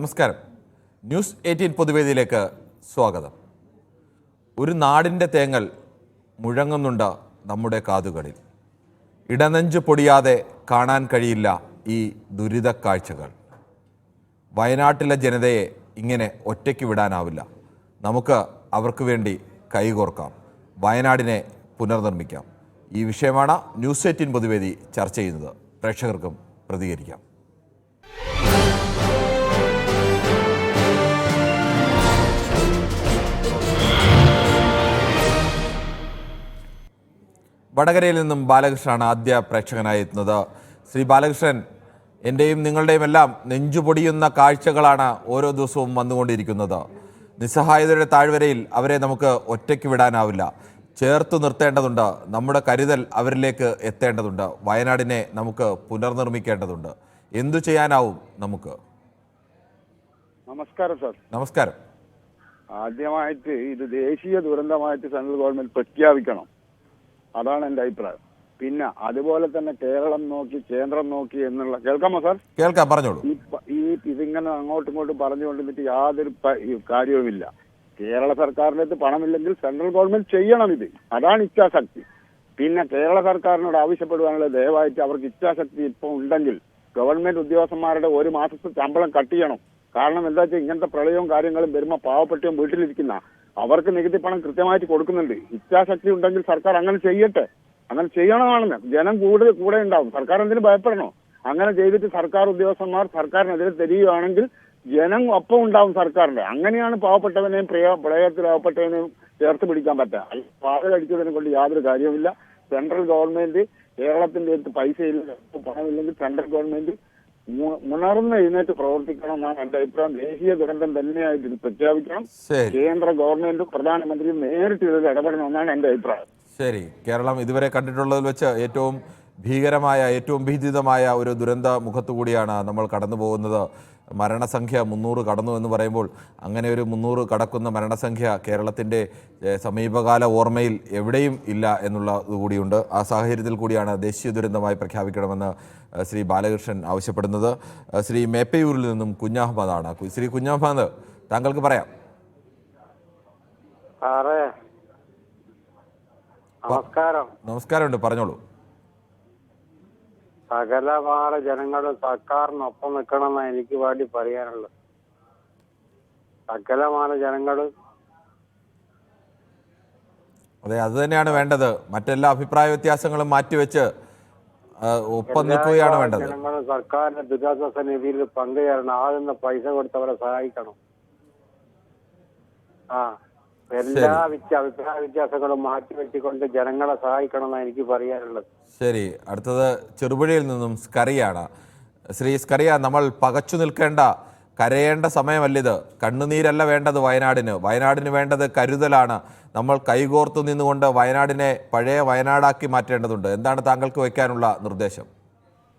നമസ്കാരം. ന്യൂസ് 18 പൊതുവേദിയിലേക്ക് സ്വാഗതം. ഒരു നാടിൻ്റെ തേങ്ങൽ മുഴങ്ങുന്നുണ്ട് നമ്മുടെ കാതുകളിൽ. ഇടനെഞ്ച് പൊടിയാതെ കാണാൻ കഴിയില്ല ഈ ദുരിത കാഴ്ചകൾ. വയനാട്ടിലെ ജനതയെ ഇങ്ങനെ ഒറ്റയ്ക്ക് വിടാനാവില്ല. നമുക്ക് അവർക്ക് വേണ്ടി കൈകോർക്കാം, വയനാടിനെ പുനർനിർമ്മിക്കാം. ഈ വിഷയമാണ് ന്യൂസ് 18 പൊതുവേദി ചർച്ച ചെയ്യുന്നത്. പ്രേക്ഷകർക്കും പ്രതികരിക്കാം. വടകരയിൽ നിന്നും ബാലകൃഷ്ണനാണ് ആദ്യ പ്രേക്ഷകനായി എത്തുന്നത്. ശ്രീ ബാലകൃഷ്ണൻ, എൻ്റെയും നിങ്ങളുടെയും എല്ലാം നെഞ്ചുപൊടിയുന്ന കാഴ്ചകളാണ് ഓരോ ദിവസവും വന്നുകൊണ്ടിരിക്കുന്നത്. നിസ്സഹായതയുടെ താഴ്വരയിൽ അവരെ നമുക്ക് ഒറ്റയ്ക്ക് വിടാനാവില്ല. ചേർത്തു നിർത്തേണ്ടതുണ്ട്. നമ്മുടെ കരുതൽ അവരിലേക്ക് എത്തേണ്ടതുണ്ട്. വയനാടിനെ നമുക്ക് പുനർനിർമ്മിക്കേണ്ടതുണ്ട്. എന്തു ചെയ്യാനാവും നമുക്ക്? നമസ്കാരം സാർ. നമസ്കാരം. ആദ്യമായിട്ട് ഇത് ദേശീയ ദുരന്തമായിട്ട് സെൻട്രൽ ഗവൺമെന്റ് പ്രഖ്യാപിക്കണം. അതാണ് എൻ്റെ അഭിപ്രായം. പിന്നെ അതുപോലെ തന്നെ കേരളം നോക്കി കേന്ദ്രം നോക്കി എന്നുള്ള കേൾക്കാമോ സാർ? കേൾക്കാം, പറഞ്ഞോളൂ. ഇതിങ്ങനെ അങ്ങോട്ടും ഇങ്ങോട്ടും പറഞ്ഞുകൊണ്ടിരുന്നിട്ട് യാതൊരു കാര്യവുമില്ല. കേരള സർക്കാരിൻ്റെ അടുത്ത് പണമില്ലെങ്കിൽ സെൻട്രൽ ഗവൺമെന്റ് ചെയ്യണം ഇത്. അതാണ് ഇച്ഛാശക്തി. പിന്നെ കേരള സർക്കാരിനോട് ആവശ്യപ്പെടുവാനുള്ള ദയവായിട്ട് അവർക്ക് ഇച്ഛാശക്തി ഇപ്പോൾ ഉണ്ടെങ്കിൽ ഗവൺമെന്റ് ഉദ്യോഗസ്ഥന്മാരുടെ ഒരു മാസത്തെ ശമ്പളം കട്ട് ചെയ്യണം. കാരണം എന്താ വെച്ചാൽ ഇങ്ങനത്തെ പ്രളയവും കാര്യങ്ങളും വരുമ്പോൾ പാവപ്പെട്ടവും വീട്ടിലിരിക്കുന്ന അവർക്ക് നികുതി പണം കൃത്യമായിട്ട് കൊടുക്കുന്നുണ്ട്. ഇച്ഛാശക്തി ഉണ്ടെങ്കിൽ സർക്കാർ അങ്ങനെ ചെയ്യട്ടെ. അങ്ങനെ ചെയ്യണമാണെന്ന് ജനം കൂടെ ഉണ്ടാവും. സർക്കാർ എന്തിനു ഭയപ്പെടണോ? അങ്ങനെ ചെയ്തിട്ട് സർക്കാർ ഉദ്യോഗസ്ഥന്മാർ സർക്കാരിനെതിരെ തിരിയുകയാണെങ്കിൽ ജനം ഒപ്പം ഉണ്ടാവും സർക്കാരിന്റെ. അങ്ങനെയാണ് പാവപ്പെട്ടവനെയും പ്രളയത്തിലാവപ്പെട്ടവനെയും ചേർത്ത് പിടിക്കാൻ പറ്റുക. വാഴകടിച്ചതിനെ കൊണ്ട് യാതൊരു കാര്യവുമില്ല. സെൻട്രൽ ഗവൺമെന്റ് കേരളത്തിന്റെ അടുത്ത് പൈസയില്ല, പണമില്ലെങ്കിൽ സെൻട്രൽ ഗവൺമെന്റ് ഉണർന്ന് എഴുന്നേറ്റ് പ്രവർത്തിക്കണം എന്നാണ് എന്റെ അഭിപ്രായം. ദേശീയ ദുരന്തം തന്നെയായിട്ട് ഇത് പ്രഖ്യാപിക്കണം. കേന്ദ്ര ഗവൺമെന്റും പ്രധാനമന്ത്രിയും നേരിട്ട് ഇതിൽ ഇടപെടണമെന്നാണ് എന്റെ അഭിപ്രായം. ശരി. കേരളം ഇതുവരെ കണ്ടിട്ടുള്ളതിൽ വെച്ച് ഏറ്റവും ഭീകരമായ, ഏറ്റവും ഭീതിതമായ ഒരു ദുരന്ത മുഖത്തുകൂടിയാണ് നമ്മൾ കടന്നു പോകുന്നത്. മരണസംഖ്യ 300 കടന്നു എന്ന് പറയുമ്പോൾ അങ്ങനെ ഒരു 300 കടക്കുന്ന മരണസംഖ്യ കേരളത്തിൻ്റെ സമീപകാല ഓർമ്മയിൽ എവിടെയും ഇല്ല എന്നുള്ളത് കൂടിയുണ്ട്. ആ സാഹചര്യത്തിൽ കൂടിയാണ് ദേശീയ ദുരന്തമായി പ്രഖ്യാപിക്കണമെന്ന് ശ്രീ ബാലകൃഷ്ണൻ ആവശ്യപ്പെടുന്നത്. ശ്രീ മേപ്പയൂരിൽ നിന്നും കുഞ്ഞഹമ്മദാണ്. ശ്രീ കുഞ്ഞഹമ്മദ്, താങ്കൾക്ക് പറയാം. നമസ്കാരമുണ്ട്, പറഞ്ഞോളൂ. സകലമാന ജനങ്ങളും സർക്കാരിനൊപ്പം നിൽക്കണമെന്നാണ് എനിക്ക് വേണ്ടി പറയാനുള്ളത്. സകലമാന ജനങ്ങളും അതെ, അത് തന്നെയാണ് വേണ്ടത്. മറ്റെല്ലാ അഭിപ്രായ വ്യത്യാസങ്ങളും മാറ്റിവെച്ച് ഒപ്പം നിൽക്കുകയാണ് വേണ്ടത്. ജനങ്ങളും സർക്കാരിന്റെ ദുരിതാശ്വാസ നിധിയിൽ പങ്കുചേരണം. ആദ്യം പൈസ കൊടുത്തവരെ സഹായിക്കണം. എല്ലാ അഭിപ്രായ വ്യത്യാസങ്ങളും മാറ്റിവെച്ചുകൊണ്ട് ജനങ്ങളെ സഹായിക്കണം എന്നാണ് എനിക്ക് പറയാനുള്ളത്. ശരി. അടുത്തത് ചെറുപുഴയിൽ നിന്നും സ്കറിയാണ്. ശ്രീ സ്കറിയ, നമ്മൾ പകച്ചു നിൽക്കേണ്ട, കരയേണ്ട സമയമല്ലിത്. കണ്ണുനീരല്ല വേണ്ടത് വയനാടിന് വേണ്ടത് കരുതലാണ്. നമ്മൾ കൈകോർത്തു നിന്നുകൊണ്ട് വയനാടിനെ പഴയ വയനാടാക്കി മാറ്റേണ്ടതുണ്ട്. എന്താണ് താങ്കൾക്ക് വയ്ക്കാനുള്ള നിർദ്ദേശം?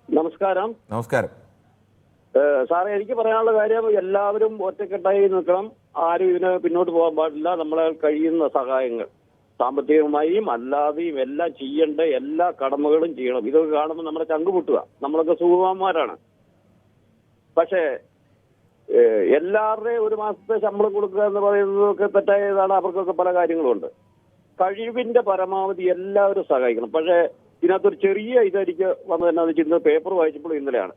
നമസ്കാരം. നമസ്കാരം സാറേ, എനിക്ക് പറയാനുള്ള കാര്യം, എല്ലാവരും ഒറ്റക്കെട്ടായി നിൽക്കണം. ആരും ഇതിന് പിന്നോട്ട് പോകാൻ പാടില്ല. നമ്മളെ കഴിയുന്ന സഹായങ്ങൾ സാമ്പത്തികമായും അല്ലാതെയും എല്ലാം ചെയ്യേണ്ട എല്ലാ കടമകളും ചെയ്യണം. ഇതൊക്കെ കാണുമ്പോൾ നമ്മുടെ ചങ്ക് പൊട്ടുക. നമ്മളൊക്കെ സുഖമാന്മാരാണ്. പക്ഷേ എല്ലാവരുടെയും ഒരു മാസത്തെ ശമ്പളം കൊടുക്കുക എന്ന് പറയുന്നതൊക്കെ തെറ്റായതാണ്. അവർക്കൊക്കെ പല കാര്യങ്ങളുണ്ട്. കഴിവിന്റെ പരമാവധി എല്ലാവരും സഹായിക്കണം. പക്ഷേ ഇതിനകത്തൊരു ചെറിയ ഇതെനിക്ക് വന്നതെന്നു വെച്ചിരുന്നത് പേപ്പർ വായിച്ചപ്പോൾ ഇന്നലെയാണ്.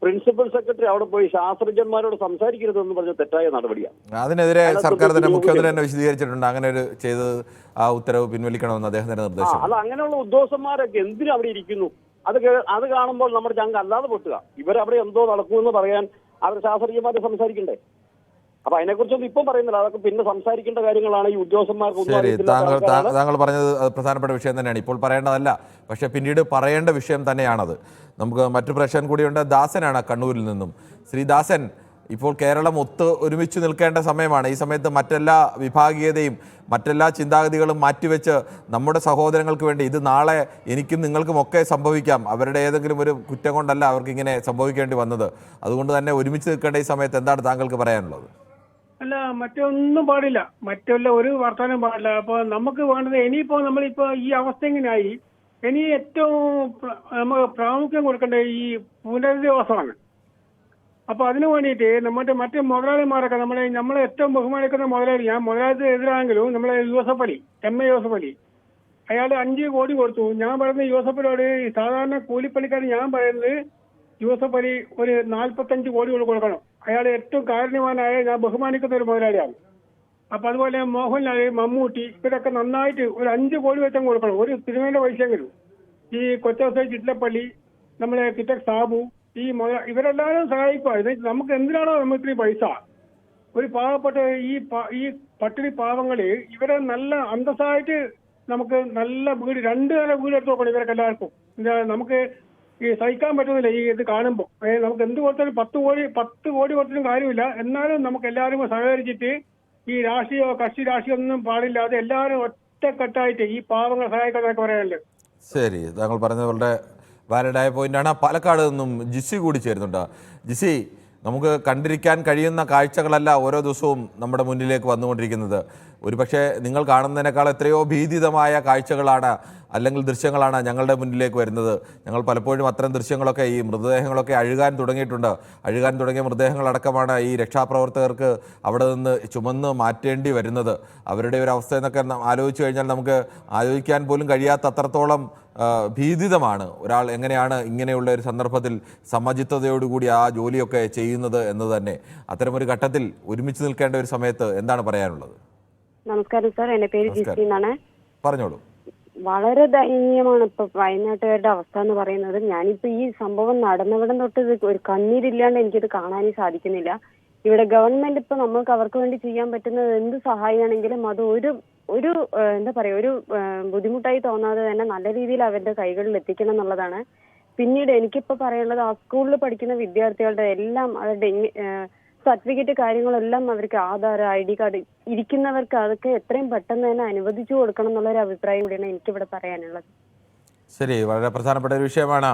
പ്രിൻസിപ്പൽ സെക്രട്ടറി അവിടെ പോയി ശാസ്ത്രജ്ഞന്മാരോട് സംസാരിക്കരുതെന്ന് പറഞ്ഞ തെറ്റായ നടപടിയാണ്. അതിനെതിരെ സർക്കാർ തന്നെ, മുഖ്യമന്ത്രി തന്നെ വിശദീകരിച്ചിട്ടുണ്ട്. അങ്ങനെ ഒരു ചെയ്തത് ആ ഉത്തരവ് പിൻവലിക്കണമെന്ന് അദ്ദേഹം തന്നെ നിർദ്ദേശം. അത് അങ്ങനെയുള്ള ഉദ്യോഗസ്ഥന്മാരൊക്കെ എന്തിനും അവിടെ ഇരിക്കുന്നു? അത് കാണുമ്പോൾ നമ്മുടെ ചങ്ക അല്ലാതെ പൊട്ടുക. ഇവരവിടെ എന്തോ നടക്കുമെന്ന് പറയാൻ അവർ ശാസ്ത്രജ്ഞന്മാരെ സംസാരിക്കണ്ടേ? അപ്പൊ അതിനെക്കുറിച്ചൊന്നും ഇപ്പം പറയുന്നില്ല. അതൊക്കെ പിന്നെ സംസാരിക്കേണ്ട കാര്യങ്ങളാണ്. ഈ ഉദ്യോഗസ്ഥന്മാർക്ക് താങ്കൾ പറഞ്ഞത് പ്രധാനപ്പെട്ട വിഷയം തന്നെയാണ്. ഇപ്പോൾ പറയേണ്ടതല്ല, പക്ഷെ പിന്നീട് പറയേണ്ട വിഷയം തന്നെയാണത്. നമുക്ക് മറ്റു പ്രശ്നം കൂടിയുണ്ട്. ദാസനാണ് കണ്ണൂരിൽ നിന്നും. ശ്രീ ദാസൻ, ഇപ്പോൾ കേരളം ഒരുമിച്ച് നിൽക്കേണ്ട സമയമാണ്. ഈ സമയത്ത് മറ്റെല്ലാ വിഭാഗീയതയും മറ്റെല്ലാ ചിന്താഗതികളും മാറ്റിവെച്ച് നമ്മുടെ സഹോദരങ്ങൾക്ക് വേണ്ടി, ഇത് നാളെ എനിക്കും നിങ്ങൾക്കും ഒക്കെ സംഭവിക്കാം. അവരുടെ ഏതെങ്കിലും ഒരു കുറ്റം കൊണ്ടല്ല അവർക്കിങ്ങനെ സംഭവിക്കേണ്ടി വന്നത്. അതുകൊണ്ട് തന്നെ ഒരുമിച്ച് നിൽക്കേണ്ട ഈ സമയത്ത് എന്താണ് താങ്കൾക്ക് പറയാനുള്ളത്? അല്ല, മറ്റൊന്നും പാടില്ല. ഒരു വർത്തമാനം പാടില്ല. അപ്പൊ നമുക്ക് വേണ്ടത്, നമ്മളിപ്പോ ഈ അവസ്ഥ എങ്ങനെയായി, ഇനി ഏറ്റവും നമുക്ക് പ്രാമുഖ്യം കൊടുക്കേണ്ട ഈ പുനരധിവാസമാണ്. അപ്പൊ അതിനു വേണ്ടിയിട്ട് നമ്മുടെ മറ്റു മുതലാളിമാരൊക്കെ നമ്മളെ ഏറ്റവും ബഹുമാനിക്കുന്ന മുതലാളി, ഞാൻ മുതലാളിക്ക് എതിരാണെങ്കിലും നമ്മളെ യൂസഫ് അലി, MA യൂസഫ് അലി, അയാൾ 5 കോടി കൊടുത്തു. ഞാൻ പറയുന്നത് യൂസഫ് അലിയോട്, സാധാരണ കൂലിപ്പണിക്കാരൻ ഞാൻ പറയുന്നത് യൂസഫ് അലി ഒരു 45 കോടി കൊടുക്കണം. അയാൾ ഏറ്റവും കാരണവാനായ, ഞാൻ ബഹുമാനിക്കുന്ന ഒരു മുതലാളിയാണ്. അപ്പൊ അതുപോലെ മോഹൻലാൽ, മമ്മൂട്ടി, ഇവരൊക്കെ നന്നായിട്ട് ഒരു 5 കോടി വെച്ചം കൊടുക്കണം, ഒരു സിനിമയുടെ പൈസയെങ്കിലും. ഈ കൊച്ചൗസൈ ചിറ്റലപ്പള്ളി, നമ്മളെ കിറ്റക് സാബു, ഇവരെല്ലാവരും സഹായിക്കുക. ഇത് നമുക്ക് എന്തിനാണോ നമുക്ക് ഇത്രയും പൈസ? ഒരു പാവപ്പെട്ട ഈ പട്ടിണി പാവങ്ങള് ഇവരെ നല്ല അന്തസ്സായിട്ട് നമുക്ക് നല്ല വീട്, 2 നില വീട് എടുത്ത് നോക്കണം ഇവരൊക്കെ എല്ലാവർക്കും. നമുക്ക് ഈ സഹിക്കാൻ പറ്റുന്നില്ല ഈ ഇത് കാണുമ്പോൾ. നമുക്ക് എന്ത് കൊടുത്താലും 10 കോടി കൊടുത്തിട്ടും കാര്യമില്ല. എന്നാലും നമുക്ക് എല്ലാവരും സഹകരിച്ചിട്ട് ഈ കക്ഷി രാഷ്ട്രീയം ഒന്നും പാടില്ലാതെ എല്ലാവരും ഒറ്റക്കെട്ടായിട്ട് ഈ പാവങ്ങളെ സഹായിക്കാന്നൊക്കെ പറയാനല്ലേ. ശരി, താങ്കൾ പറഞ്ഞത് വളരെ വാലിഡായ പോയിന്റാണ്. പാലക്കാട് നിന്നും ജിസി കൂടി ചേരുന്നുണ്ട്. ജിസി, നമുക്ക് കണ്ടിരിക്കാൻ കഴിയുന്ന കാഴ്ചകളല്ല ഓരോ ദിവസവും നമ്മുടെ മുന്നിലേക്ക് വന്നുകൊണ്ടിരിക്കുന്നത്. ഒരുപക്ഷെ നിങ്ങൾ കാണുന്നതിനേക്കാൾ എത്രയോ ഭീതിതമായ കാഴ്ചകളാണ് അല്ലെങ്കിൽ ദൃശ്യങ്ങളാണ് ഞങ്ങളുടെ മുന്നിലേക്ക് വരുന്നത്. ഞങ്ങൾ പലപ്പോഴും അത്തരം ദൃശ്യങ്ങളൊക്കെ, ഈ മൃതദേഹങ്ങളൊക്കെ അഴുകാൻ തുടങ്ങിയിട്ടുണ്ട്. അഴുകാൻ തുടങ്ങിയ മൃതദേഹങ്ങളടക്കമാണ് ഈ രക്ഷാപ്രവർത്തകർക്ക് അവിടെ നിന്ന് ചുമന്ന് മാറ്റേണ്ടി വരുന്നത്. അവരുടെ ഒരു അവസ്ഥ എന്നൊക്കെ ആലോചിച്ച് കഴിഞ്ഞാൽ നമുക്ക് ആലോചിക്കാൻ പോലും കഴിയാത്ത അത്രത്തോളം ഭീതിതമാണ്. ഒരാൾ എങ്ങനെയാണ് ഇങ്ങനെയുള്ള ഒരു സന്ദർഭത്തിൽ സമചിത്തതയോടുകൂടി ആ ജോലിയൊക്കെ ചെയ്യുന്നത് എന്ന് തന്നെ. അത്തരമൊരു ഘട്ടത്തിൽ ഒരുമിച്ച് നിൽക്കേണ്ട ഒരു സമയത്ത് എന്താണ് പറയാനുള്ളത്? നമസ്കാരം സാർ, എന്റെ പേര് ജിസി എന്നാണ്. പറഞ്ഞോളൂ. വളരെ ദയനീയമാണ് ഇപ്പൊ വയനാട്ടുകാരുടെ അവസ്ഥ എന്ന് പറയുന്നത്. ഞാനിപ്പോ ഈ സംഭവം നടന്നവിടം തൊട്ട് ഒരു കണ്ണീരില്ലാണ്ട് എനിക്കിത് കാണാനേ സാധിക്കുന്നില്ല. ഇവിടെ ഗവൺമെന്റ് ഇപ്പൊ നമ്മൾക്ക് അവർക്ക് വേണ്ടി ചെയ്യാൻ പറ്റുന്നത് എന്ത് സഹായമാണെങ്കിലും അത് ഒരു എന്താ പറയാ, ഒരു ബുദ്ധിമുട്ടായി തോന്നാതെ തന്നെ നല്ല രീതിയിൽ അവരുടെ കൈകളിൽ എത്തിക്കണം എന്നുള്ളതാണ്. പിന്നീട് എനിക്കിപ്പോ പറയാനുള്ളത്, ആ സ്കൂളിൽ പഠിക്കുന്ന വിദ്യാർത്ഥികളുടെ എല്ലാം അവരുടെ സർട്ടിഫിക്കറ്റ് കാര്യങ്ങളെല്ലാം അവർക്ക് ആധാർ, ID കാർഡ് ഇരിക്കുന്നവർക്ക് അതൊക്കെ എത്രയും പെട്ടെന്ന് തന്നെ അനുവദിച്ചു കൊടുക്കണം എന്നുള്ളൊരു അഭിപ്രായം കൂടിയാണ് എനിക്കിവിടെ പറയാനുള്ളത്. ശരി, വളരെ പ്രധാനപ്പെട്ട ഒരു വിഷയമാണ്.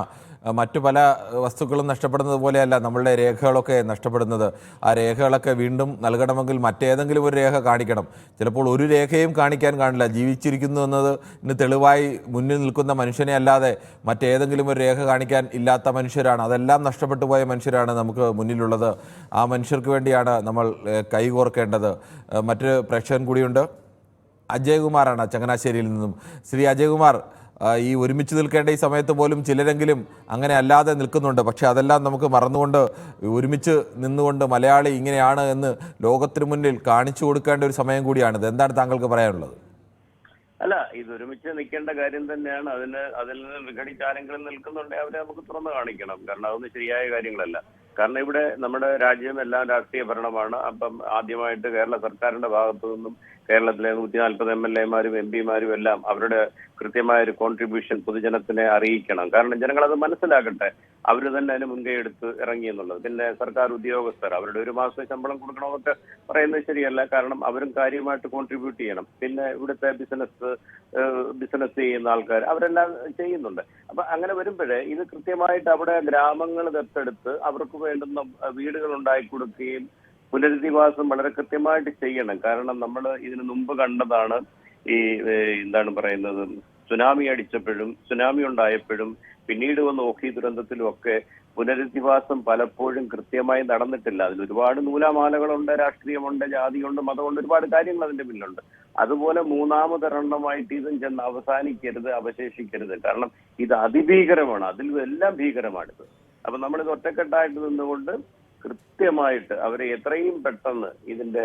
മറ്റു പല വസ്തുക്കളും നഷ്ടപ്പെടുന്നത് പോലെയല്ല നമ്മളുടെ രേഖകളൊക്കെ നഷ്ടപ്പെടുന്നത്. ആ രേഖകളൊക്കെ വീണ്ടും നൽകണമെങ്കിൽ മറ്റേതെങ്കിലും ഒരു രേഖ കാണിക്കണം. ചിലപ്പോൾ ഒരു രേഖയും കാണിക്കാൻ കാണില്ല. ജീവിച്ചിരിക്കുന്നു എന്നതിന് തെളിവായി മുന്നിൽ നിൽക്കുന്ന മനുഷ്യനെ അല്ലാതെ മറ്റേതെങ്കിലും ഒരു രേഖ കാണിക്കാൻ ഇല്ലാത്ത മനുഷ്യരാണ്. അതെല്ലാം നഷ്ടപ്പെട്ടു പോയ മനുഷ്യരാണ് നമുക്ക് മുന്നിലുള്ളത്. ആ മനുഷ്യർക്ക് വേണ്ടിയാണ് നമ്മൾ കൈകോർക്കേണ്ടത്. മറ്റൊരു പ്രേക്ഷകൻ കൂടിയുണ്ട്, അജയകുമാറാണ് ചങ്ങനാശ്ശേരിയിൽ നിന്നും. ശ്രീ അജയകുമാർ, ഈ ഒരുമിച്ച് നിൽക്കേണ്ട ഈ സമയത്ത് പോലും ചിലരെങ്കിലും അങ്ങനെ അല്ലാതെ നിൽക്കുന്നുണ്ട്. പക്ഷെ അതെല്ലാം നമുക്ക് മറന്നുകൊണ്ട് ഒരുമിച്ച് നിന്നുകൊണ്ട് മലയാളി ഇങ്ങനെയാണ് എന്ന് ലോകത്തിന് മുന്നിൽ കാണിച്ചു കൊടുക്കേണ്ട ഒരു സമയം കൂടിയാണിത്. എന്താണ് താങ്കൾക്ക് പറയാനുള്ളത്? അല്ല, ഇത് ഒരുമിച്ച് നിൽക്കേണ്ട കാര്യം തന്നെയാണ്. അതിൽ നിന്ന് വിഘടിച്ച് ആരെങ്കിലും നിൽക്കുന്നുണ്ടെങ്കിൽ അവരെ നമുക്ക് തുറന്നു കാണിക്കണം. കാരണം അതൊന്നും ശരിയായ കാര്യങ്ങളല്ല. കാരണം ഇവിടെ നമ്മുടെ രാജ്യം എല്ലാം രാഷ്ട്രീയ ഭരണമാണ്. അപ്പം ആദ്യമായിട്ട് കേരള സർക്കാരിന്റെ ഭാഗത്തു നിന്നും കേരളത്തിലെ 140 MLA-മാരും MP-മാരും എല്ലാം അവരുടെ കൃത്യമായ ഒരു കോൺട്രിബ്യൂഷൻ പൊതുജനത്തിനെ അറിയിക്കണം. കാരണം ജനങ്ങൾ അത് മനസ്സിലാക്കട്ടെ. അവർ തന്നെ അതിന് മുൻകൈ എടുത്ത് ഇറങ്ങി എന്നുള്ളത്. പിന്നെ സർക്കാർ ഉദ്യോഗസ്ഥർ അവരുടെ 1 മാസത്തെ ശമ്പളം കൊടുക്കണമെന്നൊക്കെ പറയുന്നത് ശരിയല്ല. കാരണം അവരും കാര്യമായിട്ട് കോൺട്രിബ്യൂട്ട് ചെയ്യണം. പിന്നെ ഇവിടുത്തെ ബിസിനസ് ചെയ്യുന്ന ആൾക്കാർ അവരെല്ലാം ചെയ്യുന്നുണ്ട്. അപ്പൊ അങ്ങനെ വരുമ്പോഴേ ഇത് കൃത്യമായിട്ട് അവിടെ ഗ്രാമങ്ങൾ ദത്തെടുത്ത് അവർക്ക് വേണ്ടുന്ന വീടുകൾ ഉണ്ടാക്കി കൊടുക്കുകയും പുനരധിവാസം വളരെ കൃത്യമായിട്ട് ചെയ്യണം. കാരണം നമ്മൾ ഇതിനു മുമ്പ് കണ്ടതാണ് ഈ എന്താണ് പറയുന്നത്, സുനാമി അടിച്ചപ്പോഴും സുനാമി ഉണ്ടായപ്പോഴും പിന്നീട് വന്ന ഓഖി ദുരന്തത്തിലും ഒക്കെ പുനരധിവാസം പലപ്പോഴും കൃത്യമായി നടന്നിട്ടില്ല. അതിൽ ഒരുപാട് നൂലാമാലകളുണ്ട്, രാഷ്ട്രീയമുണ്ട്, ജാതിയുണ്ട്, മതമുണ്ട്, ഒരുപാട് കാര്യങ്ങൾ അതിന്റെ പിന്നിലുണ്ട്. അതുപോലെ മൂന്നാമതൊരെണ്ണമായിട്ട് ഇതും ചെന്ന് അവസാനിക്കരുത്, അവശേഷിക്കരുത്. കാരണം ഇത് അതിഭീകരമാണ്, അതിൽ എല്ലാം ഭീകരമാണിത്. അപ്പൊ നമ്മളിത് ഒറ്റക്കെട്ടായിട്ട് നിന്നുകൊണ്ട് കൃത്യമായിട്ട് അവരെ എത്രയും പെട്ടെന്ന് ഇതിന്റെ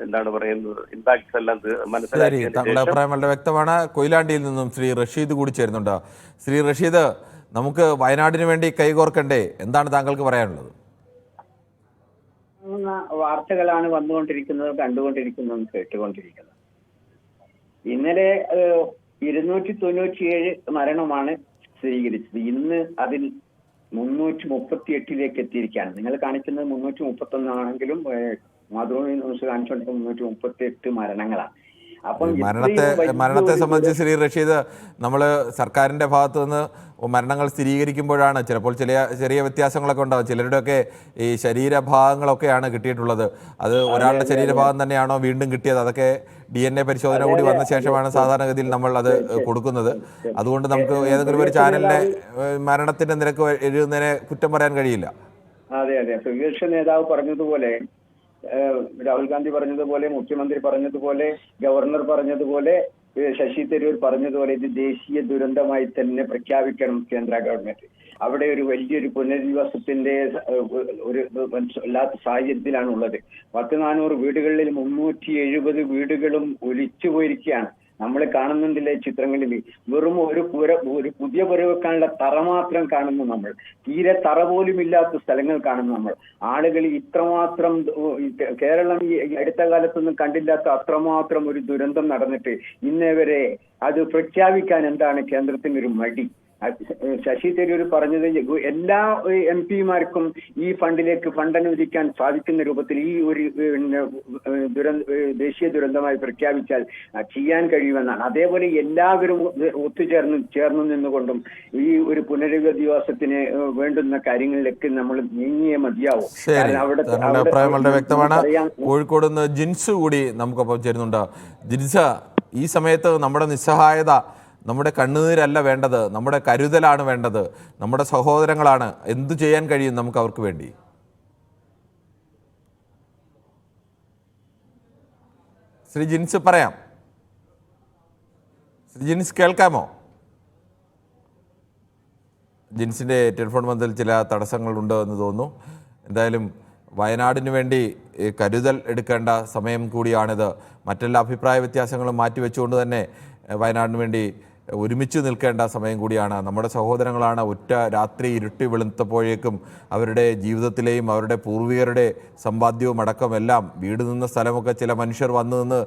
എന്താണ് പറയുന്നത് ഇമ്പാക്ട്സ് എല്ലാം മനസ്സിലാക്കി. താങ്കളുടെ അഭിപ്രായം വളരെ വ്യക്തമാണ്. കൊയിലാണ്ടിയിൽ നിന്നും ശ്രീ റഷീദ് കൂടി ചേരുന്നുണ്ട്. ശ്രീ റഷീദ്, നമുക്ക് വയനാടിന് വേണ്ടി കൈകോർക്കണ്ടേ? എന്താണ് താങ്കൾക്ക് പറയാനുള്ളത്? വാർത്തകളാണ് വന്നുകൊണ്ടിരിക്കുന്നത്, കണ്ടുകൊണ്ടിരിക്കുന്നതും കേട്ടുകൊണ്ടിരിക്കുന്നത്. ഇന്നലെ 297 മരണമാണ് സ്ഥിരീകരിച്ചത്. ഇന്ന് അതിൽ 338 എത്തിയിരിക്കുകയാണ്. നിങ്ങൾ കാണിക്കുന്നത് 331 ആണെങ്കിലും മാതൃഭൂമി ന്യൂസ് കാണിച്ചുകൊണ്ടിരിക്കുന്നത് 338 മരണങ്ങളാണ്. അപ്പം മരണത്തെ സംബന്ധിച്ച് ശ്രീ റഷീദ്, നമ്മൾ സർക്കാരിന്റെ ഭാഗത്തു നിന്ന് മരണങ്ങൾ സ്ഥിരീകരിക്കുമ്പോഴാണ് ചിലപ്പോൾ ചെറിയ വ്യത്യാസങ്ങളൊക്കെ ഉണ്ടാകും. ചിലരുടെയൊക്കെ ഈ ശരീരഭാഗങ്ങളൊക്കെയാണ് കിട്ടിയിട്ടുള്ളത്. അത് ഒരാളുടെ ശരീരഭാഗം തന്നെയാണോ വീണ്ടും കിട്ടിയത്? അതൊക്കെ DNA പരിശോധന കൂടി വന്ന ശേഷമാണ് സാധാരണഗതിയിൽ നമ്മൾ അത് കൊടുക്കുന്നത്. അതുകൊണ്ട് നമുക്ക് ഏതെങ്കിലും ഒരു ചാനലിനെ മരണത്തിന്റെ നിരക്ക് എഴുതുന്നതിനെ കുറ്റം പറയാൻ കഴിയില്ല. അതെ അതെ, പ്രതിപക്ഷ നേതാവ് പറഞ്ഞതുപോലെ, രാഹുൽ ഗാന്ധി പറഞ്ഞതുപോലെ, മുഖ്യമന്ത്രി പറഞ്ഞതുപോലെ, ഗവർണർ പറഞ്ഞതുപോലെ, ശശി തരൂർ പറഞ്ഞതുപോലെ ഇത് ദേശീയ ദുരന്തമായി തന്നെ പ്രഖ്യാപിക്കണം കേന്ദ്ര ഗവൺമെന്റ്. അവിടെ ഒരു വലിയൊരു പുനരധിവാസത്തിന്റെ ഒരു വല്ലാത്ത സാഹചര്യത്തിലാണ് ഉള്ളത്. 400 വീടുകളിൽ 370 വീടുകളും ഒലിച്ചു പോയിരിക്കുകയാണ്. നമ്മൾ കാണുന്നുണ്ടല്ലേ ചിത്രങ്ങളിൽ, വെറും ഒരു പുതിയ പുര വെക്കാനുള്ള തറ മാത്രം കാണുന്നു നമ്മൾ. തീരെ തറ പോലും ഇല്ലാത്ത സ്ഥലങ്ങൾ കാണുന്നു നമ്മൾ. ആളുകൾ ഇത്രമാത്രം, കേരളം ഈ അടുത്ത കാലത്തൊന്നും കണ്ടില്ലാത്ത അത്രമാത്രം ഒരു ദുരന്തം നടന്നിട്ട് ഇന്നേവരെ അത് പ്രഖ്യാപിക്കാൻ എന്താണ് കേന്ദ്രത്തിന് ഒരു മടി? ശശി തരൂർ പറഞ്ഞത് എല്ലാ MP-മാർക്കും ഈ ഫണ്ടിലേക്ക് ഫണ്ട് അനുവദിക്കാൻ സാധിക്കുന്ന രൂപത്തിൽ ഈ ഒരു ദേശീയ ദുരന്തമായി പ്രഖ്യാപിച്ചാൽ ചെയ്യാൻ കഴിയുമെന്നാണ്. അതേപോലെ എല്ലാവരും ചേർന്ന് നിന്നുകൊണ്ടും ഈ ഒരു പുനരധിവാസത്തിന് വേണ്ടുന്ന കാര്യങ്ങളിലേക്ക് നമ്മൾ നീങ്ങിയേ മതിയാവും. അഭിപ്രായം വളരെ വ്യക്തമാണ്. കോഴിക്കോട് നിന്ന് ജിൻസ് കൂടി നമുക്കൊപ്പം ചേരുന്നുണ്ട്. ജിൻസ, ഈ സമയത്ത് നമ്മുടെ നിസ്സഹായത, നമ്മുടെ കണ്ണുനീരല്ല വേണ്ടത്, നമ്മുടെ കരുതലാണ് വേണ്ടത്, നമ്മുടെ സഹോദരങ്ങളാണ്. എന്തു ചെയ്യാൻ കഴിയും നമുക്ക് അവർക്ക് വേണ്ടി? ശ്രീ ജിൻസ് പറയാം. ശ്രീ ജിൻസ് കേൾക്കാമോ? ജിൻസിൻ്റെ ടെലിഫോൺ ബന്ധത്തിൽ ചില തടസ്സങ്ങളുണ്ട് എന്ന് തോന്നുന്നു. എന്തായാലും വയനാടിന് വേണ്ടി കരുതൽ എടുക്കേണ്ട സമയം കൂടിയാണിത്. മറ്റെല്ലാ അഭിപ്രായ വ്യത്യാസങ്ങളും മാറ്റിവെച്ചുകൊണ്ട് തന്നെ വയനാടിന് വേണ്ടി ഒരുമിച്ച് നിൽക്കേണ്ട സമയം കൂടിയാണ്. നമ്മുടെ സഹോദരങ്ങളാണ്. ഒറ്റ രാത്രി ഇരുട്ടി വെളുത്തപ്പോഴേക്കും അവരുടെ ജീവിതത്തിലെയും അവരുടെ പൂർവികരുടെ സമ്പാദ്യവും അടക്കം എല്ലാം വീട് നിന്ന സ്ഥലമൊക്കെ ചില മനുഷ്യർ വന്നു നിന്ന്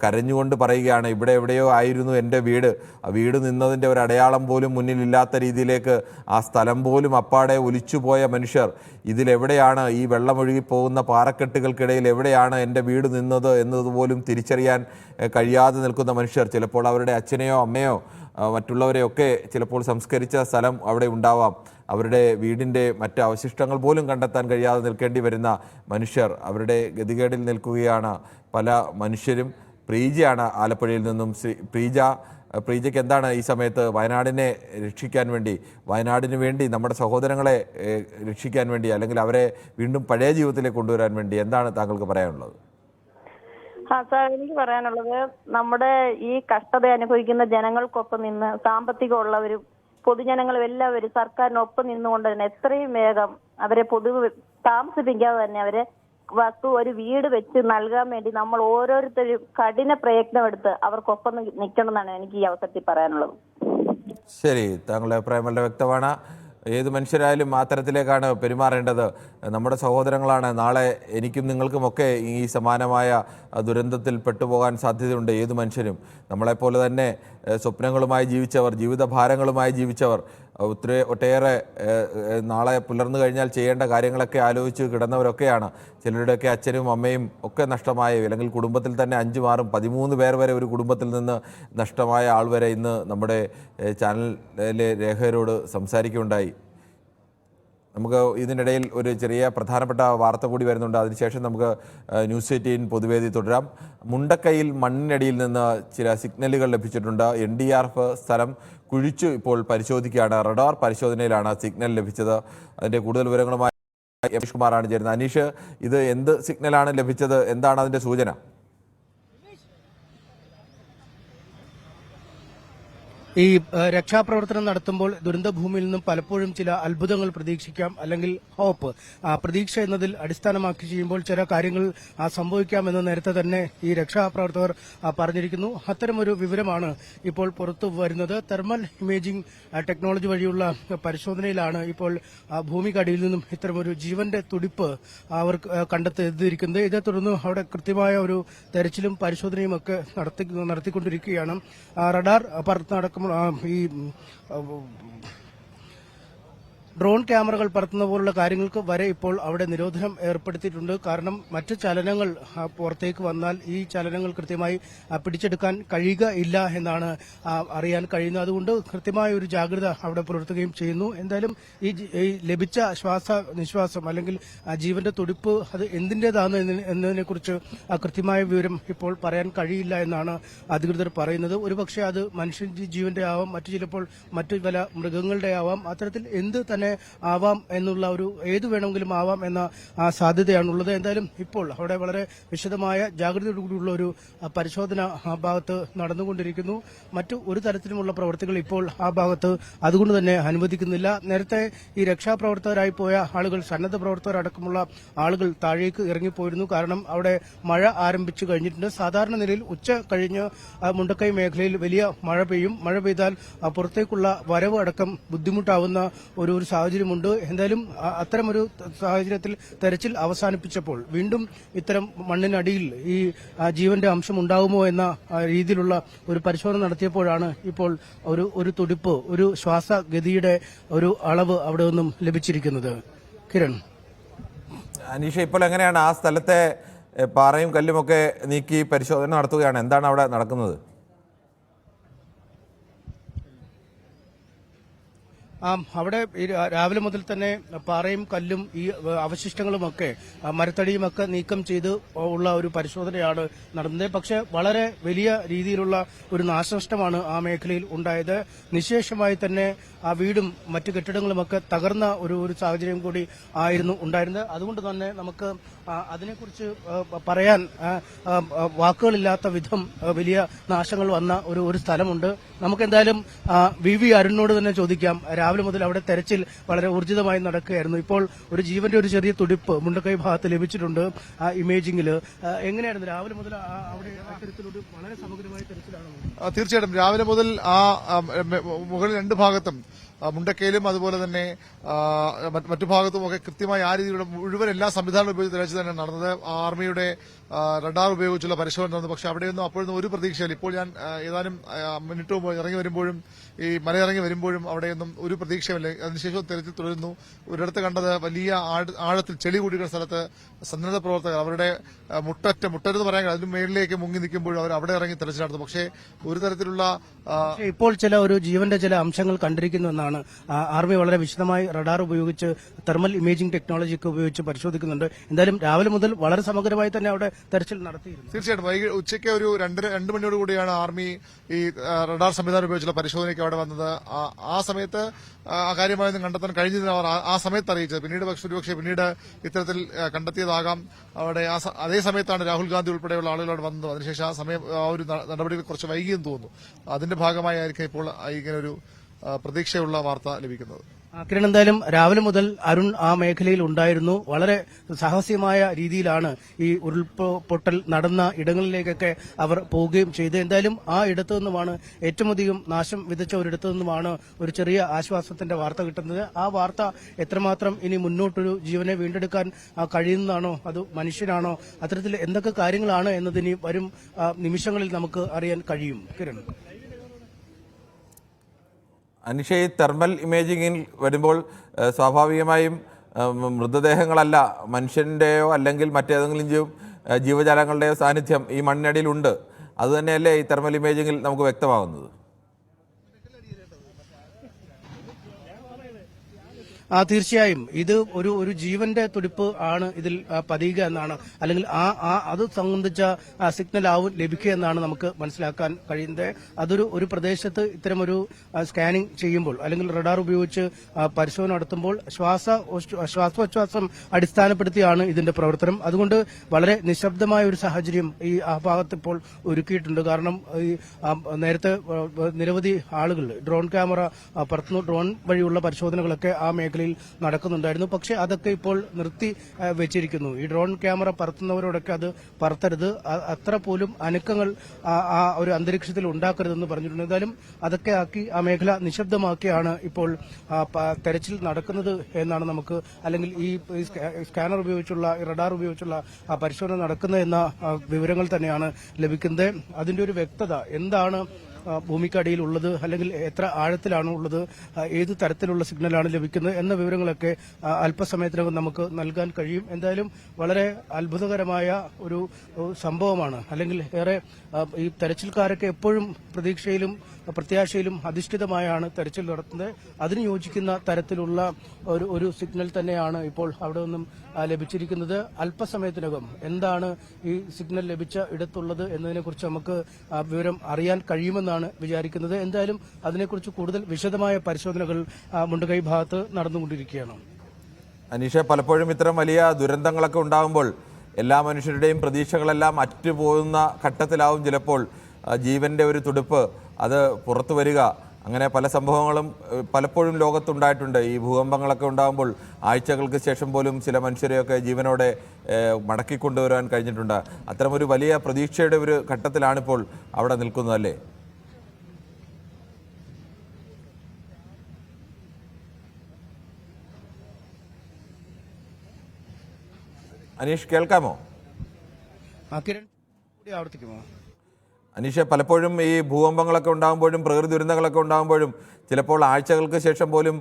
കരഞ്ഞുകൊണ്ട് പറയുകയാണ്, ഇവിടെ എവിടെയോ ആയിരുന്നു എൻ്റെ വീട്, ആ വീട് നിന്നതിൻ്റെ ഒരു അടയാളം പോലും മുന്നിലില്ലാത്ത രീതിയിലേക്ക് ആ സ്ഥലം പോലും അപ്പാടെ ഒലിച്ചുപോയ മനുഷ്യർ. ഇതിലെവിടെയാണ് ഈ വെള്ളമൊഴുകി പോകുന്ന പാറക്കെട്ടുകൾക്കിടയിൽ എവിടെയാണ് എൻ്റെ വീട് നിന്നത് എന്നതുപോലും തിരിച്ചറിയാൻ കഴിയാതെ നിൽക്കുന്ന മനുഷ്യർ. ചിലപ്പോൾ അവരുടെ അച്ഛനെയോ അമ്മയോ മറ്റുള്ളവരെയൊക്കെ ചിലപ്പോൾ സംസ്കരിച്ച സ്ഥലം അവിടെ ഉണ്ടാവാം. അവരുടെ വീടിൻ്റെ മറ്റ് അവശിഷ്ടങ്ങൾ പോലും കണ്ടെത്താൻ കഴിയാതെ നിൽക്കേണ്ടി വരുന്ന മനുഷ്യർ, അവരുടെ ഗതികേടിൽ നിൽക്കുകയാണ് പല മനുഷ്യരും. പ്രീജയാണ് ആലപ്പുഴയിൽ നിന്നും. പ്രീജയ്ക്ക് എന്താണ് ഈ സമയത്ത് വയനാടിനെ രക്ഷിക്കാൻ വേണ്ടി, വയനാടിന് വേണ്ടി, നമ്മുടെ സഹോദരങ്ങളെ രക്ഷിക്കാൻ വേണ്ടി, അല്ലെങ്കിൽ അവരെ വീണ്ടും പഴയ ജീവിതത്തിലേക്ക് കൊണ്ടുവരാൻ വേണ്ടി എന്താണ് താങ്കൾക്ക് പറയാനുള്ളത്? സാർ, എനിക്ക് പറയാനുള്ളത്, നമ്മുടെ ഈ കഷ്ടത അനുഭവിക്കുന്ന ജനങ്ങൾക്കൊപ്പം നിന്ന് സാമ്പത്തികമുള്ളവരും പൊതുജനങ്ങളും എല്ലാവരും സർക്കാരിനൊപ്പം നിന്നുകൊണ്ട് തന്നെ എത്രയും വേഗം അവരെ താമസിപ്പിക്കാതെ തന്നെ അവരെ ഒരു വീട് വെച്ച് നൽകാൻ വേണ്ടി നമ്മൾ ഓരോരുത്തരും കഠിന പ്രയത്നമെടുത്ത് അവർക്കൊപ്പം നിൽക്കണം എന്നാണ് എനിക്ക് ഈ അവസരത്തിൽ പറയാനുള്ളത്. ശരി, താങ്കളുടെ അഭിപ്രായം വളരെ വ്യക്തമാണ്. ഏത് മനുഷ്യരായാലും ആ തരത്തിലേക്കാണ് പെരുമാറേണ്ടത്. നമ്മുടെ സഹോദരങ്ങളാണ്. നാളെ എനിക്കും നിങ്ങൾക്കുമൊക്കെ ഈ സമാനമായ ദുരന്തത്തിൽ പെട്ടുപോകാൻ സാധ്യതയുണ്ട്. ഏത് മനുഷ്യരും നമ്മളെപ്പോലെ തന്നെ സ്വപ്നങ്ങളുമായി ജീവിച്ചവർ, ജീവിതഭാരങ്ങളുമായി ജീവിച്ചവർ, ഒട്ടേറെ നാളെ പുലർന്നു കഴിഞ്ഞാൽ ചെയ്യേണ്ട കാര്യങ്ങളൊക്കെ ആലോചിച്ച് കിടന്നവരൊക്കെയാണ്. ചിലരുടെയൊക്കെ അച്ഛനും അമ്മയും ഒക്കെ നഷ്ടമായ, അല്ലെങ്കിൽ കുടുംബത്തിൽ തന്നെ 5, 6, 13 പേർ വരെ ഒരു കുടുംബത്തിൽ നിന്ന് നഷ്ടമായ ആൾ വരെ ഇന്ന് നമ്മുടെ ചാനലിലെ രേഖകരോട് സംസാരിക്കുകയുണ്ടായി. നമുക്ക് ഇതിനിടയിൽ ഒരു ചെറിയ പ്രധാനപ്പെട്ട വാർത്ത കൂടി വരുന്നുണ്ട്. അതിനുശേഷം നമുക്ക് ന്യൂസ് 18 പൊതുവേദി തുടരാം. മുണ്ടക്കൈയിൽ മണ്ണിനടിയിൽ നിന്ന് ചില സിഗ്നലുകൾ ലഭിച്ചിട്ടുണ്ട്. NDRF സ്ഥലം കുഴിച്ചു ഇപ്പോൾ പരിശോധിക്കുകയാണ്. റഡാർ പരിശോധനയിലാണ് സിഗ്നൽ ലഭിച്ചത്. അതിൻ്റെ കൂടുതൽ വിവരങ്ങളുമായി അനീഷ് കുമാറാണ് ചേരുന്നത്. അനീഷ്, ഇത് എന്ത് സിഗ്നലാണ് ലഭിച്ചത്? എന്താണ് അതിൻ്റെ സൂചന? ഈ രക്ഷാപ്രവർത്തനം നടത്തുമ്പോൾ ദുരന്തഭൂമിയിൽ നിന്നും പലപ്പോഴും ചില അത്ഭുതങ്ങൾ പ്രതീക്ഷിക്കാം, അല്ലെങ്കിൽ ഹോപ്പ്. പ്രതീക്ഷ എന്നതിൽ അടിസ്ഥാനമാക്കി ചെയ്യുമ്പോൾ ചില കാര്യങ്ങൾ സംഭവിക്കാമെന്ന് നേരത്തെ തന്നെ ഈ രക്ഷാപ്രവർത്തകർ പറഞ്ഞിരിക്കുന്നു. അത്തരമൊരു വിവരമാണ് ഇപ്പോൾ പുറത്തു വരുന്നത്. തെർമൽ ഇമേജിംഗ് ടെക്നോളജി വഴിയുള്ള പരിശോധനയിലാണ് ഇപ്പോൾ ഭൂമിക്കടിയിൽ നിന്നും ഇത്തരമൊരു ജീവന്റെ തുടിപ്പ് അവർ കണ്ടെത്തിയിരിക്കുന്നത്. ഇതേ തുടർന്ന് അവിടെ കൃത്യമായ ഒരു തെരച്ചിലും പരിശോധനയും ഒക്കെ നടത്തിക്കൊണ്ടിരിക്കുകയാണ്. റഡാർ നടക്കും ഈ ഡ്രോൺ ക്യാമറകൾ പറത്തുന്ന പോലുള്ള കാര്യങ്ങൾക്ക് വരെ ഇപ്പോൾ അവിടെ നിരോധനം ഏർപ്പെടുത്തിയിട്ടുണ്ട്. കാരണം മറ്റ് ചലനങ്ങൾ പുറത്തേക്ക് വന്നാൽ ഈ ചലനങ്ങൾ കൃത്യമായി പിടിച്ചെടുക്കാൻ കഴിയുകയില്ല എന്നാണ് അറിയാൻ കഴിയുന്നത്. അതുകൊണ്ട് കൃത്യമായ ഒരു ജാഗ്രത അവിടെ പുലർത്തുകയും ചെയ്യുന്നു. എന്തായാലും ഈ ലഭിച്ച നിശ്വാസം അല്ലെങ്കിൽ ജീവന്റെ തുടിപ്പ് അത് എന്തിൻ്റെതാണ് എന്നതിനെക്കുറിച്ച് കൃത്യമായ വിവരം ഇപ്പോൾ പറയാൻ കഴിയില്ല എന്നാണ് അധികൃതർ പറയുന്നത്. ഒരുപക്ഷെ അത് മനുഷ്യ ജീവന്റെ ആവാം, മറ്റു ചിലപ്പോൾ മറ്റു പല മൃഗങ്ങളുടെ ആവാം. അത്തരത്തിൽ എന്ത് തന്നെ തന്നെ ആവാം എന്നുള്ള ഏത് വേണമെങ്കിലും ആവാം എന്ന സാധ്യതയാണുള്ളത്. എന്തായാലും ഇപ്പോൾ അവിടെ വളരെ വിശദമായ ജാഗ്രതയോടുകൂടിയുള്ള ഒരു പരിശോധന ആ ഭാഗത്ത് നടന്നുകൊണ്ടിരിക്കുന്നു. മറ്റു ഒരു തരത്തിലുമുള്ള പ്രവർത്തികൾ ഇപ്പോൾ ആ ഭാഗത്ത് അതുകൊണ്ട് തന്നെ അനുവദിക്കുന്നില്ല. നേരത്തെ ഈ രക്ഷാപ്രവർത്തകരായി പോയ ആളുകൾ, സന്നദ്ധ പ്രവർത്തകർ അടക്കമുള്ള ആളുകൾ താഴേക്ക് ഇറങ്ങിപ്പോയിരുന്നു. കാരണം അവിടെ മഴ ആരംഭിച്ചു കഴിഞ്ഞിട്ടുണ്ട്. സാധാരണ നിലയിൽ ഉച്ച കഴിഞ്ഞ് മുണ്ടക്കൈ മേഖലയിൽ വലിയ മഴ പെയ്യും. മഴ പെയ്താൽ പുറത്തേക്കുള്ള വരവ് അടക്കം ബുദ്ധിമുട്ടാവുന്ന ഒരു സാഹചര്യമുണ്ട്. എന്തായാലും അത്തരമൊരു സാഹചര്യത്തിൽ തെരച്ചിൽ അവസാനിപ്പിച്ചപ്പോൾ വീണ്ടും ഇത്തരം മണ്ണിനടിയിൽ ഈ ജീവന്റെ അംശം ഉണ്ടാകുമോ എന്ന രീതിയിലുള്ള ഒരു പരിശോധന നടത്തിയപ്പോഴാണ് ഇപ്പോൾ ഒരു തുടിപ്പ്, ഒരു ശ്വാസഗതിയുടെ ഒരു അളവ് അവിടെ നിന്നും ലഭിച്ചിരിക്കുന്നത്. കിരൺ. അനീഷ, ഇപ്പോൾ എങ്ങനെയാണ് ആ സ്ഥലത്തെ പാറയും കല്ലുമൊക്കെ നീക്കി പരിശോധന നടത്തുകയാണ്? എന്താണ് അവിടെ നടക്കുന്നത്? അവിടെ രാവിലെ മുതൽ തന്നെ പാറയും കല്ലും ഈ അവശിഷ്ടങ്ങളുമൊക്കെ മരത്തടിയുമൊക്കെ നീക്കം ചെയ്ത് ഉള്ള ഒരു പരിശോധനയാണ് നടന്നത്. പക്ഷെ വളരെ വലിയ രീതിയിലുള്ള ഒരു നാശനഷ്ടമാണ് ആ മേഖലയിൽ ഉണ്ടായത്. നിശേഷമായി തന്നെ ആ വീടും മറ്റു കെട്ടിടങ്ങളുമൊക്കെ തകർന്ന ഒരു സാഹചര്യം കൂടി ആയിരുന്നു ഉണ്ടായിരുന്നത്. അതുകൊണ്ട് തന്നെ നമുക്ക് അതിനെക്കുറിച്ച് പറയാൻ വാക്കുകളില്ലാത്ത വിധം വലിയ നാശങ്ങൾ വന്ന ഒരു സ്ഥലമുണ്ട്. നമുക്കെന്തായാലും വി അരുണിനോട് തന്നെ ചോദിക്കാം. രാവിലെ മുതൽ അവിടെ തെരച്ചിൽ വളരെ ഊർജിതമായി നടക്കുകയായിരുന്നു. ഇപ്പോൾ ഒരു ജീവന്റെ ഒരു ചെറിയ തുടിപ്പ് മുണ്ടക്കൈ ഭാഗത്ത് ലഭിച്ചിട്ടുണ്ട് ആ ഇമേജിംഗിൽ. എങ്ങനെയായിരുന്നു രാവിലെ മുതൽ അവിടെ അത്തരത്തിലൊരു വളരെ സമഗ്രമായ തെരച്ചിലാണ്? തീർച്ചയായിട്ടും രാവിലെ മുതൽ മുകളിൽ രണ്ട് ഭാഗത്തും മുണ്ടക്കയിലും അതുപോലെ തന്നെ മറ്റു ഭാഗത്തുമൊക്കെ കൃത്യമായി ആ രീതിയിലുള്ള മുഴുവൻ എല്ലാ സംവിധാനങ്ങളും ഉപയോഗിച്ച് തെരച്ചിൽ തന്നെ നടന്നത്. ആർമിയുടെ റഡാർ ഉപയോഗിച്ചുള്ള പരിശോധന നടന്നു. പക്ഷെ അവിടെയൊന്നും അപ്പോഴൊന്നും ഒരു പ്രതീക്ഷയില്ല. ഇപ്പോൾ ഞാൻ ഏതാനും മിനിറ്റ് മുമ്പ് ഇറങ്ങി വരുമ്പോഴും ഈ മലയിറങ്ങി വരുമ്പോഴും അവിടെയൊന്നും ഒരു പ്രതീക്ഷയില്ല. അതിനുശേഷം തെരച്ചിൽ തുടരുന്നു. ഒരിടത്ത് കണ്ടത് വലിയ ആഴത്തിൽ ചെളി കൂടിയുള്ള സ്ഥലത്ത് സന്നദ്ധ പ്രവർത്തകർ അവരുടെ മുട്ടെന്ന് പറയാൻ അതിന് മേളിലേക്ക് മുങ്ങി നിൽക്കുമ്പോഴും അവർ അവിടെ ഇറങ്ങി തെരച്ചിൽ നടത്തും. പക്ഷേ ഒരു തരത്തിലുള്ള ഇപ്പോൾ ഒരു ജീവന്റെ ചില അംശങ്ങൾ കണ്ടിരിക്കുന്നു എന്നാണ് ആർമി വളരെ വിശദമായി റഡാർ ഉപയോഗിച്ച് തെർമൽ ഇമേജിംഗ് ടെക്നോളജി ഒക്കെ ഉപയോഗിച്ച് പരിശോധിക്കുന്നുണ്ട്. എന്തായാലും രാവിലെ മുതൽ വളരെ സമഗ്രമായി തന്നെ അവിടെ തെരച്ചിൽ നടത്തിയിരുന്നു. തീർച്ചയായിട്ടും ഉച്ചയ്ക്ക് ഒരു 2 മണിയോടുകൂടിയാണ് ആർമി ഈ റഡാർ സംവിധാനം ഉപയോഗിച്ചുള്ള പരിശോധനയ്ക്ക് അവിടെ വന്നത്. ആ സമയത്ത് ആ കാര്യമായൊന്നും കണ്ടെത്താൻ കഴിഞ്ഞതിന് അവർ ആ സമയത്ത് അറിയിച്ചത്. പിന്നീട് ഇത്തരത്തിൽ കണ്ടെത്തിയതാകാം. അവിടെ അതേ സമയത്താണ് രാഹുൽ ഗാന്ധി ഉൾപ്പെടെയുള്ള ആളുകൾ അവിടെ വന്നത്. അതിനുശേഷം ആ ഒരു നടപടികൾ കുറച്ച് വൈകിയെന്ന് തോന്നുന്നു. അതിന്റെ ഭാഗമായിരിക്കും ഇപ്പോൾ ഇങ്ങനെ ഒരു പ്രതീക്ഷയുള്ള വാർത്ത ലഭിക്കുന്നത്. കിരൺ, എന്തായാലും രാവിലെ മുതൽ അരുൺ ആ മേഖലയിൽ ഉണ്ടായിരുന്നു. വളരെ സാഹസികമായ രീതിയിലാണ് ഈ ഉരുൾപൊട്ടൽ നടന്ന ഇടങ്ങളിലേക്കൊക്കെ അവർ പോവുകയും ചെയ്ത്. എന്തായാലും ആ ഇടത്തു നിന്നുമാണ് ഏറ്റവും അധികം നാശം വിതച്ച ഒരിടത്തു നിന്നുമാണ് ഒരു ചെറിയ ആശ്വാസത്തിന്റെ വാർത്ത കിട്ടുന്നത്. ആ വാർത്ത എത്രമാത്രം ഇനി മുന്നോട്ടൊരു ജീവനെ വീണ്ടെടുക്കാൻ കഴിയുന്നതാണോ, അത് മനുഷ്യനാണോ, അത്തരത്തിൽ എന്തൊക്കെ കാര്യങ്ങളാണ് എന്നതിനി വരും നിമിഷങ്ങളിൽ നമുക്ക് അറിയാൻ കഴിയും. കിരൺ. അനിഷ, ഈ തെർമൽ ഇമേജിങ്ങിൽ വരുമ്പോൾ സ്വാഭാവികമായും മൃതദേഹങ്ങളല്ല, മനുഷ്യൻ്റെയോ അല്ലെങ്കിൽ മറ്റേതെങ്കിലും ജീവജാലങ്ങളുടെയോ സാന്നിധ്യം ഈ മണ്ണിനടിയിലുണ്ട്. അതുതന്നെയല്ലേ ഈ തെർമൽ ഇമേജിങ്ങിൽ നമുക്ക് വ്യക്തമാകുന്നത്? തീർച്ചയായും ഇത് ഒരു ജീവന്റെ തുടിപ്പ് ആണ് ഇതിൽ പതിയുക എന്നാണ്, അല്ലെങ്കിൽ അത് സംബന്ധിച്ച സിഗ്നൽ ആവും ലഭിക്കുക എന്നാണ് നമുക്ക് മനസ്സിലാക്കാൻ കഴിയുന്നത്. ഒരു പ്രദേശത്ത് ഇത്തരമൊരു സ്കാനിംഗ് ചെയ്യുമ്പോൾ അല്ലെങ്കിൽ റഡാർ ഉപയോഗിച്ച് പരിശോധന നടത്തുമ്പോൾ ശ്വാസോച്ഛ്വാസം അടിസ്ഥാനപ്പെടുത്തിയാണ് ഇതിന്റെ പ്രവർത്തനം. അതുകൊണ്ട് വളരെ നിശബ്ദമായ ഒരു സാഹചര്യം ഈ ഭാഗത്ത് ഇപ്പോൾ ഒരുക്കിയിട്ടുണ്ട്. കാരണം ഈ നേരത്തെ നിരവധി ആളുകൾ ഡ്രോൺ ക്യാമറ പറത്തുന്നു, ഡ്രോൺ വഴിയുള്ള പരിശോധനകളൊക്കെ ആ മേഖല നടക്കുന്നുണ്ടായിരുന്നു. പക്ഷെ അതൊക്കെ ഇപ്പോൾ നിർത്തി വെച്ചിരിക്കുന്നു. ഈ ഡ്രോൺ ക്യാമറ പറത്തുന്നവരോടൊക്കെ അത് പറത്തരുത്, അത്ര പോലും അനക്കങ്ങൾ ആ ഒരു അന്തരീക്ഷത്തിൽ ഉണ്ടാക്കരുതെന്ന് പറഞ്ഞിട്ടുണ്ട്. എന്തായാലും അതൊക്കെ ആക്കി ആ മേഖല നിശബ്ദമാക്കിയാണ് ഇപ്പോൾ തെരച്ചിൽ നടക്കുന്നത് എന്നാണ് നമുക്ക്, അല്ലെങ്കിൽ ഈ സ്കാനർ ഉപയോഗിച്ചുള്ള റഡാർ ഉപയോഗിച്ചുള്ള പരിശോധന നടക്കുന്നത് എന്ന വിവരങ്ങൾ തന്നെയാണ് ലഭിക്കുന്നത്. അതിന്റെ ഒരു വ്യക്തത എന്താണ് ഭൂമിക്കടിയിൽ ഉള്ളത്, അല്ലെങ്കിൽ എത്ര ആഴത്തിലാണ് ഉള്ളത്, ഏത് തരത്തിലുള്ള സിഗ്നലാണ് ലഭിക്കുന്നത് എന്ന വിവരങ്ങളൊക്കെ അല്പസമയത്തിനകം നമുക്ക് നൽകാൻ കഴിയും. എന്തായാലും വളരെ അത്ഭുതകരമായ ഒരു സംഭവമാണ്. അല്ലെങ്കിൽ ഏറെ ഈ തെരച്ചിൽക്കാരൊക്കെ എപ്പോഴും പ്രതീക്ഷയിലും പ്രത്യാശയിലും അധിഷ്ഠിതമായാണ് തെരച്ചിൽ നടത്തുന്നത്. അതിന് യോജിക്കുന്ന തരത്തിലുള്ള ഒരു സിഗ്നൽ തന്നെയാണ് ഇപ്പോൾ അവിടെ നിന്നും ലഭിച്ചിരിക്കുന്നത്. അല്പസമയത്തിനകം എന്താണ് ഈ സിഗ്നൽ ലഭിച്ച ഇടത്തുള്ളത് എന്നതിനെക്കുറിച്ച് നമുക്ക് വിവരം അറിയാൻ കഴിയുമെന്ന് എന്നാണ് വിചാരിക്കുന്നത്. എന്തായാലും അതിനെക്കുറിച്ച് കൂടുതൽ വിശദമായ പരിശോധനകൾ മുണ്ടകൈ ഭാഗത്ത് നടന്നുകൊണ്ടിരിക്കുകയാണ്. അനീഷ, പലപ്പോഴും ഇത്തരം വലിയ ദുരന്തങ്ങളൊക്കെ ഉണ്ടാകുമ്പോൾ എല്ലാ മനുഷ്യരുടെയും പ്രതീക്ഷകളെല്ലാം അറ്റുപോകുന്ന ഘട്ടത്തിലാവും ചിലപ്പോൾ ജീവന്റെ ഒരു തുടിപ്പ് അത് പുറത്തു വരിക. അങ്ങനെ പല സംഭവങ്ങളും പലപ്പോഴും ലോകത്തുണ്ടായിട്ടുണ്ട്. ഈ ഭൂകമ്പങ്ങളൊക്കെ ഉണ്ടാകുമ്പോൾ ആഴ്ചകൾക്ക് ശേഷം പോലും ചില മനുഷ്യരെയൊക്കെ ജീവനോടെ മടക്കിക്കൊണ്ടുവരാൻ കഴിഞ്ഞിട്ടുണ്ട്. അത്തരമൊരു വലിയ പ്രതീക്ഷയുടെ ഒരു ഘട്ടത്തിലാണിപ്പോൾ അവിടെ നിൽക്കുന്നതല്ലേ? അനീഷ്, കേൾക്കാമോ? കിരൺ കൂടി ആവർത്തിക്കുമോ? അനീഷ, പലപ്പോഴും ഈ ഭൂകമ്പങ്ങളൊക്കെ ഉണ്ടാകുമ്പോഴും പ്രകൃതി ദുരന്തങ്ങളൊക്കെ ഉണ്ടാകുമ്പോഴും ചിലപ്പോൾ ആഴ്ചകൾക്ക് ശേഷം പോലും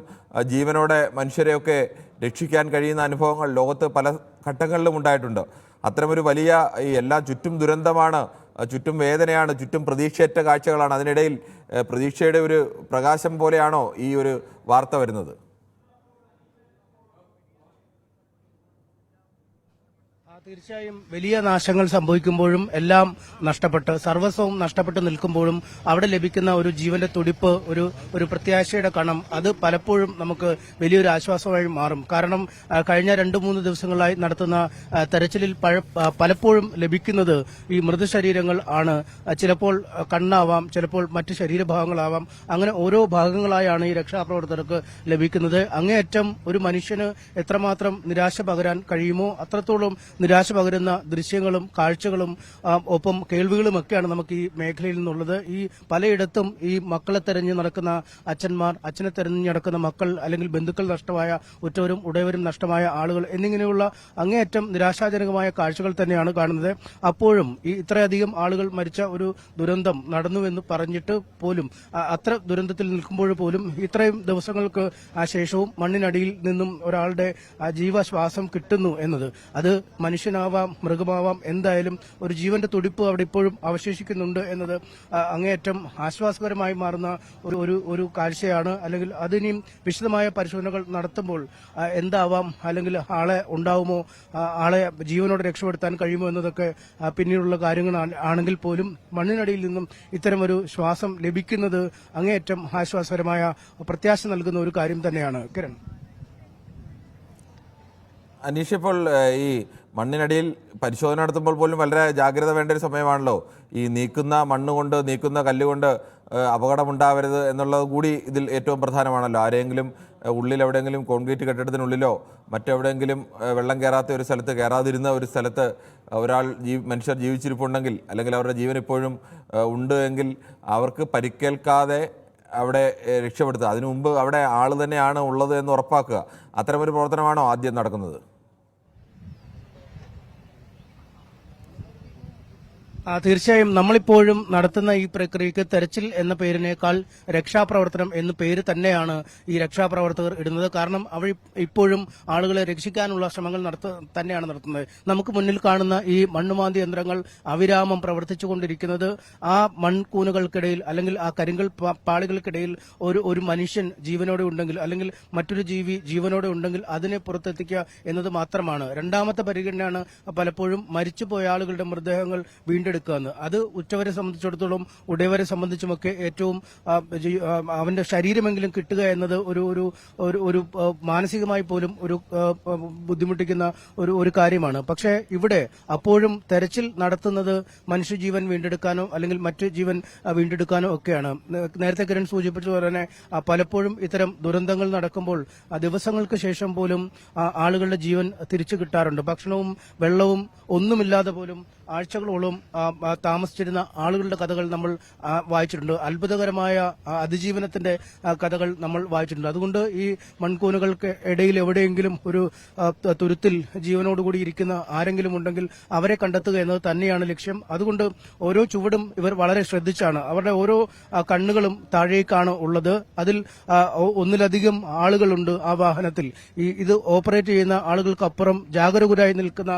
ജീവനോടെ മനുഷ്യരെയൊക്കെ രക്ഷിക്കാൻ കഴിയുന്ന അനുഭവങ്ങൾ ലോകത്ത് പല ഘട്ടങ്ങളിലും ഉണ്ടായിട്ടുണ്ട്. അത്തരമൊരു വലിയ ഈ എല്ലാം ചുറ്റും ദുരന്തമാണ്, ചുറ്റും വേദനയാണ്, ചുറ്റും പ്രതീക്ഷയറ്റ കാഴ്ചകളാണ്. അതിനിടയിൽ പ്രതീക്ഷയുടെ ഒരു പ്രകാശം പോലെയാണോ ഈ ഒരു വാർത്ത വരുന്നത്? തീർച്ചയായും വലിയ നാശങ്ങൾ സംഭവിക്കുമ്പോഴും എല്ലാം നഷ്ടപ്പെട്ട് സർവസ്വവും നഷ്ടപ്പെട്ട് നിൽക്കുമ്പോഴും അവിടെ ലഭിക്കുന്ന ഒരു ജീവന്റെ തുടിപ്പ്, ഒരു പ്രത്യാശയുടെ കണം, അത് പലപ്പോഴും നമുക്ക് വലിയൊരു ആശ്വാസമായി മാറും. കാരണം കഴിഞ്ഞ 2-3 ദിവസങ്ങളായി നടത്തുന്ന തെരച്ചിലിൽ പലപ്പോഴും ലഭിക്കുന്നത് ഈ മൃതശരീരങ്ങൾ ആണ്. ചിലപ്പോൾ കണ്ണാവാം, ചിലപ്പോൾ മറ്റ് ശരീരഭാഗങ്ങളാവാം. അങ്ങനെ ഓരോ ഭാഗങ്ങളായാണ് ഈ രക്ഷാപ്രവർത്തകർക്ക് ലഭിക്കുന്നത്. അങ്ങേയറ്റം ഒരു മനുഷ്യന് എത്രമാത്രം നിരാശ പകരാൻ കഴിയുമോ അത്രത്തോളം നിരാശ പകരുന്ന ദൃശ്യങ്ങളും കാഴ്ചകളും ഒപ്പം കേൾവികളുമൊക്കെയാണ് നമുക്ക് ഈ മേഖലയിൽ നിന്നുള്ളത്. ഈ പലയിടത്തും ഈ മക്കളെ തെരഞ്ഞു നടക്കുന്ന അച്ഛന്മാർ, അച്ഛനെ തെരഞ്ഞു നടക്കുന്ന മക്കൾ, അല്ലെങ്കിൽ ബന്ധുക്കൾ നഷ്ടമായ ഉറ്റവരും ഉടയവരും നഷ്ടമായ ആളുകൾ എന്നിങ്ങനെയുള്ള അങ്ങേയറ്റം നിരാശാജനകമായ കാഴ്ചകൾ തന്നെയാണ് കാണുന്നത്. അപ്പോഴും ഈ ഇത്രയധികം ആളുകൾ മരിച്ച ഒരു ദുരന്തം നടന്നുവെന്ന് പറഞ്ഞിട്ട് പോലും, അത്ര ദുരന്തത്തിൽ നിൽക്കുമ്പോൾ പോലും ഇത്രയും ദിവസങ്ങൾക്ക് ശേഷവും മണ്ണിനടിയിൽ നിന്നും ഒരാളുടെ ജീവശ്വാസം കിട്ടുന്നു എന്നത്, അത് മനുഷ്യനാവാം മൃഗമാവാം, എന്തായാലും ഒരു ജീവന്റെ തുടിപ്പ് അവിടെ ഇപ്പോഴും അവശേഷിക്കുന്നുണ്ട് എന്നത് അങ്ങേയറ്റം ആശ്വാസകരമായി മാറുന്ന ഒരു കാഴ്ചയാണ്. അല്ലെങ്കിൽ അതിനെയും വിശദമായ പരിശോധനകൾ നടത്തുമ്പോൾ എന്താവാം, അല്ലെങ്കിൽ ആളെ ഉണ്ടാവുമോ, ആളെ ജീവനോടെ രക്ഷപ്പെടുത്താൻ കഴിയുമോ എന്നതൊക്കെ പിന്നീടുള്ള കാര്യങ്ങൾ ആണെങ്കിൽ പോലും മണ്ണിനടിയിൽ നിന്നും ഇത്തരമൊരു ശ്വാസം ലഭിക്കുന്നത് അങ്ങേയറ്റം ആശ്വാസകരമായ പ്രത്യാശ നൽകുന്ന ഒരു കാര്യം തന്നെയാണ്. കിരൺ, അനീഷ്, ഇപ്പോൾ ഈ മണ്ണിനടിയിൽ പരിശോധന നടത്തുമ്പോൾ പോലും വളരെ ജാഗ്രത വേണ്ട ഒരു സമയമാണല്ലോ. ഈ നീക്കുന്ന മണ്ണുകൊണ്ട്, നീക്കുന്ന കല്ലുകൊണ്ട് അപകടമുണ്ടാവരുത് എന്നുള്ളത് കൂടി ഇതിൽ ഏറ്റവും പ്രധാനമാണല്ലോ. ആരെങ്കിലും ഉള്ളിൽ എവിടെയെങ്കിലും കോൺക്രീറ്റ് കെട്ടിടത്തിനുള്ളിലോ മറ്റെവിടെയെങ്കിലും വെള്ളം കയറാത്ത ഒരു സ്ഥലത്ത്, കയറാതിരുന്ന ഒരു സ്ഥലത്ത് മനുഷ്യർ ജീവിച്ചിരിപ്പുണ്ടെങ്കിൽ, അല്ലെങ്കിൽ അവരുടെ ജീവൻ ഇപ്പോഴും ഉണ്ട് എങ്കിൽ അവർക്ക് പരിക്കേൽക്കാതെ അവിടെ രക്ഷപ്പെടുത്തുക. അതിനു മുമ്പ് അവിടെ ആൾ തന്നെയാണ് ഉള്ളത് എന്ന് ഉറപ്പാക്കുക. അത്തരമൊരു പ്രവർത്തനമാണോ ആദ്യം നടക്കുന്നത്? തീർച്ചയായും നമ്മളിപ്പോഴും നടത്തുന്ന ഈ പ്രക്രിയക്ക് തെരച്ചിൽ എന്ന പേരിനേക്കാൾ രക്ഷാപ്രവർത്തനം എന്ന പേര് തന്നെയാണ് ഈ രക്ഷാപ്രവർത്തകർ ഇടുന്നത്. കാരണം അവർ ഇപ്പോഴും ആളുകളെ രക്ഷിക്കാനുള്ള ശ്രമങ്ങൾ തന്നെയാണ് നടത്തുന്നത്. നമുക്ക് മുന്നിൽ കാണുന്ന ഈ മണ്ണുമാന്തി യന്ത്രങ്ങൾ അവിരാമം പ്രവർത്തിച്ചുകൊണ്ടിരിക്കുന്നത് ആ മൺകൂനുകൾക്കിടയിൽ, അല്ലെങ്കിൽ ആ കരിങ്കൽ പാളികൾക്കിടയിൽ ഒരു മനുഷ്യൻ ജീവനോടെ ഉണ്ടെങ്കിൽ, അല്ലെങ്കിൽ മറ്റൊരു ജീവി ജീവനോടെ ഉണ്ടെങ്കിൽ അതിനെ പുറത്തെത്തിക്കുക എന്നത് മാത്രമാണ്. രണ്ടാമത്തെ പരിഗണനയാണ് പലപ്പോഴും മരിച്ചുപോയ ആളുകളുടെ മൃതദേഹങ്ങൾ വീണ്ടെടുക്കുക. അത് ഉറ്റവരെ സംബന്ധിച്ചിടത്തോളം, ഉടയവരെ സംബന്ധിച്ചുമൊക്കെ ഏറ്റവും അവന്റെ ശരീരമെങ്കിലും കിട്ടുക എന്നത് ഒരു മാനസികമായി പോലും ഒരു ബുദ്ധിമുട്ടിക്കുന്ന ഒരു കാര്യമാണ്. പക്ഷേ ഇവിടെ അപ്പോഴും തെരച്ചിൽ നടത്തുന്നത് മനുഷ്യജീവൻ വീണ്ടെടുക്കാനോ അല്ലെങ്കിൽ മറ്റു ജീവൻ വീണ്ടെടുക്കാനോ ഒക്കെയാണ്. നേരത്തെ കിരൺ സൂചിപ്പിച്ചതുപോലെ തന്നെ പലപ്പോഴും ഇത്തരം ദുരന്തങ്ങൾ നടക്കുമ്പോൾ ദിവസങ്ങൾക്ക് ശേഷം പോലും ആളുകളുടെ ജീവൻ തിരിച്ചു കിട്ടാറുണ്ട്. ഭക്ഷണവും വെള്ളവും ഒന്നുമില്ലാതെ പോലും ആഴ്ചകളോളം താമസിച്ചിരുന്ന ആളുകളുടെ കഥകൾ നമ്മൾ വായിച്ചിട്ടുണ്ട്. അത്ഭുതകരമായ അതിജീവനത്തിന്റെ കഥകൾ നമ്മൾ വായിച്ചിട്ടുണ്ട്. അതുകൊണ്ട് ഈ മൺകൂനുകൾക്ക് ഇടയിൽ എവിടെയെങ്കിലും ഒരു തുരുത്തിൽ ജീവനോടുകൂടി ഇരിക്കുന്ന ആരെങ്കിലും ഉണ്ടെങ്കിൽ അവരെ കണ്ടെത്തുക എന്നത് തന്നെയാണ് ലക്ഷ്യം. അതുകൊണ്ട് ഓരോ ചുവടും ഇവർ വളരെ ശ്രദ്ധിച്ചാണ്. അവരുടെ ഓരോ കണ്ണുകളും താഴേക്കാണ് ഉള്ളത്. അതിൽ ഒന്നിലധികം ആളുകളുണ്ട് ആ വാഹനത്തിൽ. ഇത് ഓപ്പറേറ്റ് ചെയ്യുന്ന ആളുകൾക്കപ്പുറം ജാഗരൂകരായി നിൽക്കുന്ന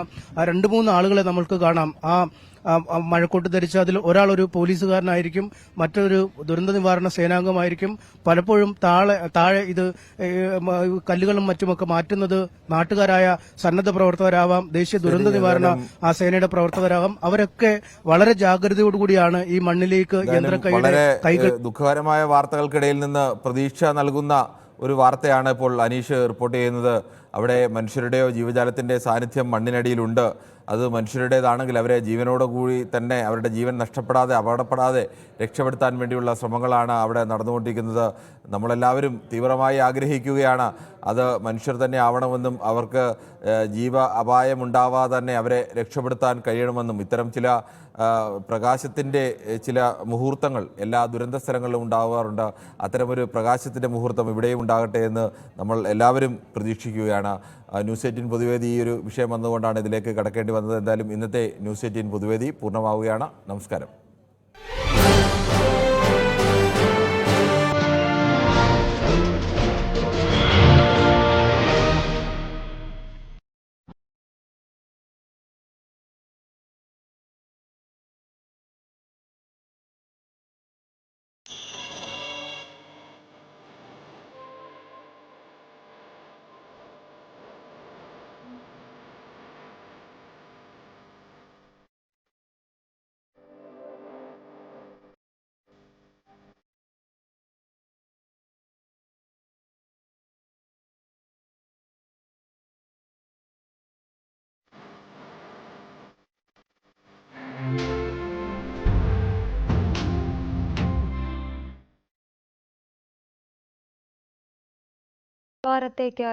2-3 ആളുകളെ നമ്മൾക്ക് കാണാം. മഴക്കോട്ട് ധരിച്ച് അതിൽ ഒരാൾ ഒരു പോലീസുകാരനായിരിക്കും, മറ്റൊരു ദുരന്ത നിവാരണ സേനാംഗമായിരിക്കും. പലപ്പോഴും താഴെ ഇത് കല്ലുകളും മറ്റുമൊക്കെ മാറ്റുന്നത് നാട്ടുകാരായ സന്നദ്ധ പ്രവർത്തകരാവാം, ദേശീയ ദുരന്ത നിവാരണ സേനയുടെ പ്രവർത്തകരാകാം. അവരൊക്കെ വളരെ ജാഗ്രതയോടുകൂടിയാണ് ഈ മണ്ണിലേക്ക് വളരെ ദുഃഖകരമായ വാർത്തകൾക്കിടയിൽ നിന്ന് പ്രതീക്ഷ നൽകുന്ന ഒരു വാർത്തയാണ് ഇപ്പോൾ അനീഷ് റിപ്പോർട്ട് ചെയ്യുന്നത്. അവിടെ മനുഷ്യരുടെയോ ജീവജാലത്തിൻ്റെ സാന്നിധ്യം മണ്ണിനടിയിലുണ്ട്. അത് മനുഷ്യരുടേതാണെങ്കിൽ അവരെ ജീവനോടുകൂടി തന്നെ അവരുടെ ജീവൻ നഷ്ടപ്പെടാതെ അപകടപ്പെടാതെ രക്ഷപ്പെടുത്താൻ വേണ്ടിയുള്ള ശ്രമങ്ങളാണ് അവിടെ നടന്നുകൊണ്ടിരിക്കുന്നത്. നമ്മളെല്ലാവരും തീവ്രമായി ആഗ്രഹിക്കുകയാണ് അത് മനുഷ്യർ തന്നെ ആവണമെന്നും അവർക്ക് ജീവ അപായമുണ്ടാവാതെ തന്നെ അവരെ രക്ഷപ്പെടുത്താൻ കഴിയണമെന്നും. ഇത്തരം ചില പ്രകാശത്തിൻ്റെ ചില മുഹൂർത്തങ്ങൾ എല്ലാ ദുരന്ത സ്ഥലങ്ങളിലും ഉണ്ടാകാറുണ്ട്. അത്തരമൊരു പ്രകാശത്തിൻ്റെ മുഹൂർത്തം ഇവിടെയും ഉണ്ടാകട്ടെ എന്ന് നമ്മൾ എല്ലാവരും പ്രതീക്ഷിക്കുകയാണ്. ന്യൂസ് 18 പൊതുവേദി ഈ ഒരു വിഷയം വന്നുകൊണ്ടാണ് ഇതിലേക്ക് കടക്കേണ്ടി വന്നത്. എന്തായാലും ഇന്നത്തെ ന്യൂസ് 18 പൊതുവേദി പൂർണ്ണമാവുകയാണ്. നമസ്കാരം. വാരത്തേക്ക്